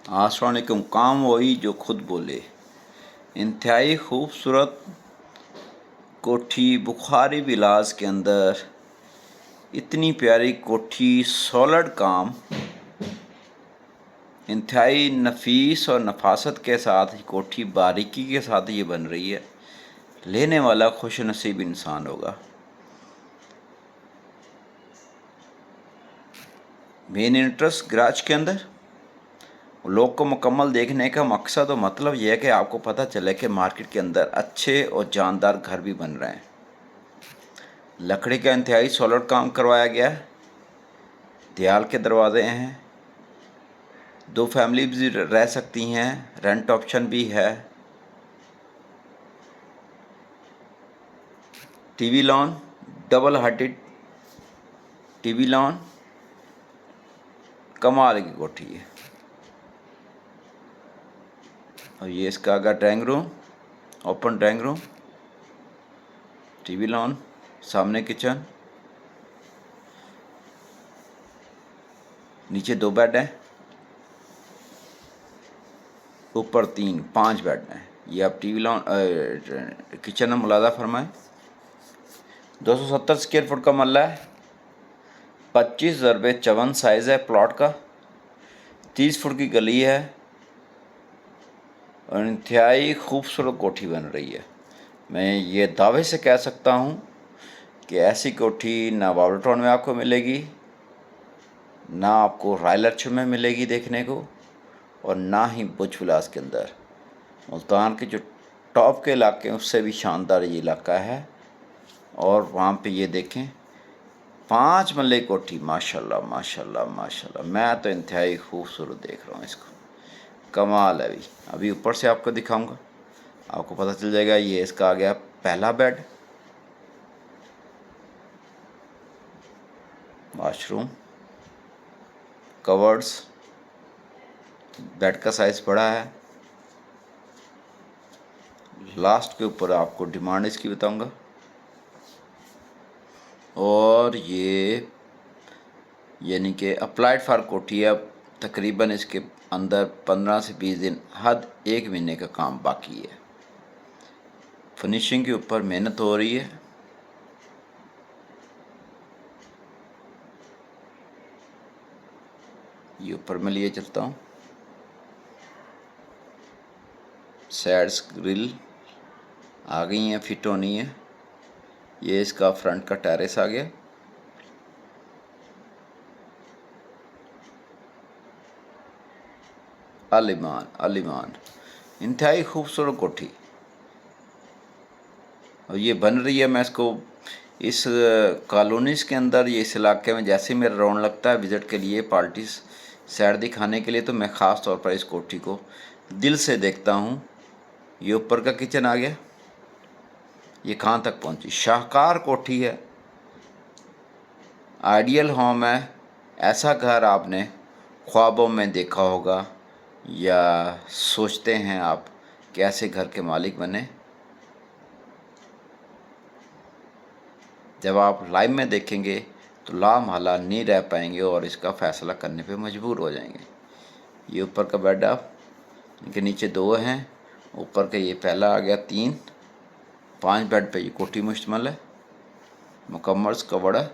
अस्सलामुअलैकुम। काम वही जो खुद बोले। इंतहाई खूबसूरत कोठी बुखारी विलास के अंदर इतनी प्यारी कोठी सॉलिड काम इंतहाई नफीस और नफासत के साथ कोठी बारीकी के साथ ये बन रही है। लेने वाला खुश नसीब इंसान होगा। मेन इंटरेस्ट गराज के अंदर लोग को मुकम्मल देखने का मकसद और मतलब यह है कि आपको पता चले कि मार्केट के अंदर अच्छे और जानदार घर भी बन रहे हैं। लकड़ी का इंतहाई सॉलिड काम करवाया गया है। दीवाल के दरवाजे हैं। 2 फैमिली भी रह सकती हैं। रेंट ऑप्शन भी है। TV lawn, double hearted TV lawn, कमाल की कोठी है। और ये इसका आगे drawing room, open drawing room, TV lawn, सामने किचन, नीचे 2 बेड हैं, ऊपर 5 बेड हैं। ये आप टीवी लॉन किचन में मुलाजा फरमाएं। 270 स्क्वायर फुट का मल्ला है। 25x54 साइज़ है प्लॉट का। 30 फुट की गली है और इंतहाई खूबसूरत कोठी बन रही है। मैं ये दावे से कह सकता हूँ कि ऐसी कोठी ना वावलटाउन में आपको मिलेगी, ना आपको रॉयल अर्च में मिलेगी देखने को, और ना ही बुर्ज विलास के अंदर। मुल्तान के जो टॉप के इलाके हैं उससे भी शानदार ये इलाका है। और वहाँ पे ये देखें 5 मरले कोठी, माशाल्लाह माशाल्लाह माशाल्लाह। मैं तो इंतहाई खूबसूरत देख रहा हूँ इसको। कमाल है। अभी ऊपर से आपको दिखाऊंगा, आपको पता चल जाएगा। ये इसका आ गया पहला बेड, वॉशरूम, कवर्ड्स, बेड का साइज़ बड़ा है। लास्ट के ऊपर आपको डिमांड इसकी बताऊंगा। और ये यानी कि अप्लाइड फॉर कोठी है। तकरीबन इसके अंदर 15 से 20 दिन, हद 1 महीने का काम बाकी है। फिनिशिंग के ऊपर मेहनत हो रही है। ये ऊपर में लिए चलता हूँ। साइड्स ग्रिल आ गई हैं, फिट होनी है। ये इसका फ्रंट का टेरेस आ गया। आलिमान आलिमान, इंतहाई खूबसूरत कोठी। और ये बन रही है। मैं इसको इस कॉलोनीज़ के अंदर, ये इस इलाके में जैसे मेरा राउंड लगता है विज़िट के लिए, पार्टी सैर दिखाने के लिए, तो मैं ख़ास तौर पर इस कोठी को दिल से देखता हूँ। ये ऊपर का किचन आ गया। ये कहाँ तक पहुँची, शाहकार कोठी है। आइडियल होम है। ऐसा घर आपने ख्वाबों में देखा होगा या सोचते हैं आप कि ऐसे घर के मालिक बने। जब आप लाइव में देखेंगे तो लामहला नहीं रह पाएंगे और इसका फ़ैसला करने पे मजबूर हो जाएंगे। ये ऊपर का बेड आप, इनके नीचे 2 हैं। ऊपर का ये पहला आ गया 3, 5 बेड पे ये कोठी मुश्तमिल है। मुकम्मल कवर्ड है।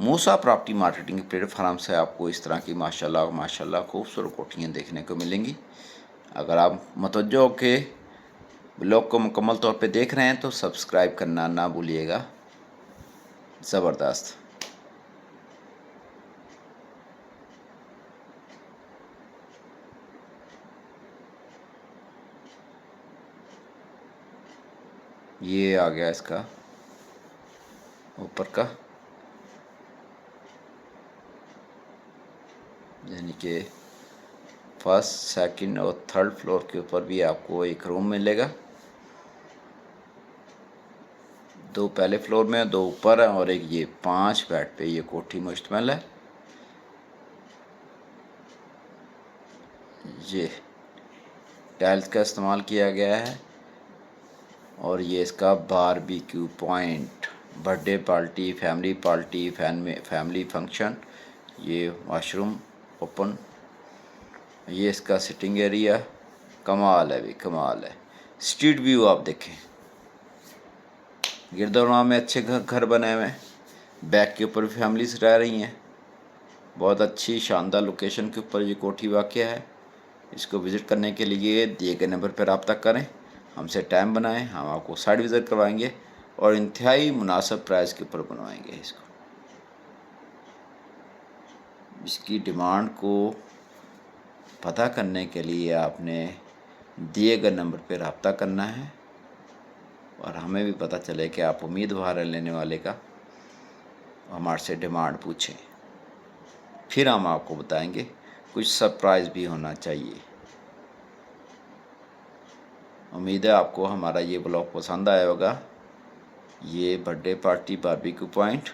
मूसा प्रॉपर्टी मार्केटिंग प्लेटफार्म से आपको इस तरह की माशाल्लाह माशाल्लाह खूबसूरत कोठियाँ देखने को मिलेंगी। अगर आप मतवज्जो के ब्लॉग को मुकम्मल तौर पे देख रहे हैं तो सब्सक्राइब करना ना भूलिएगा। ज़बरदस्त। ये आ गया इसका ऊपर का, यानी कि फर्स्ट, सेकंड और थर्ड फ्लोर के ऊपर भी आपको एक रूम मिलेगा। 2 पहले फ्लोर में, 2 ऊपर है और एक ये 5 बेड पे ये कोठी मुश्तमिल है। ये टाइल्स का इस्तेमाल किया गया है। और ये इसका barbecue point, birthday party, family function. ये वॉशरूम ओपन ये इसका सिटिंग एरिया, कमाल है भी, कमाल है। स्ट्रीट व्यू आप देखें, गिरदौड़ा में अच्छे घर बने हुए हैं, बैक के ऊपर फैमिलीज रह रही हैं। बहुत अच्छी शानदार लोकेशन के ऊपर ये कोठी वाक़या है। इसको विज़िट करने के लिए दिए गए नंबर पर रब्ता करें, हमसे टाइम बनाएं, हम आपको साइट विज़िट करवाएंगे और इंतहाई मुनासिब प्राइस के ऊपर बनवाएंगे इसको। इसकी डिमांड को पता करने के लिए आपने दिए गए नंबर पर रब्ता करना है और हमें भी पता चले कि आप उम्मीदवार हैं लेने वाले का, हमारे से डिमांड पूछें, फिर हम आपको बताएंगे। कुछ सरप्राइज़ भी होना चाहिए। उम्मीद है आपको हमारा ये ब्लॉग पसंद आया होगा। ये बर्थडे पार्टी बारबेक्यू पॉइंट।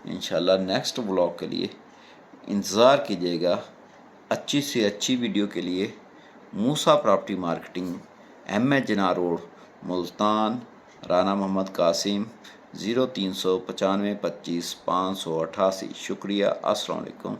इंशाल्लाह नेक्स्ट ब्लॉग के लिए इंतज़ार कीजिएगा। अच्छी से अच्छी वीडियो के लिए मूसा प्रॉपर्टी मार्केटिंग, एम.ए. जिन्ना रोड, मुल्तान, राना मोहम्मद कासिम, 0395 25 588। शुक्रिया। अस्सलाम वालेकुम।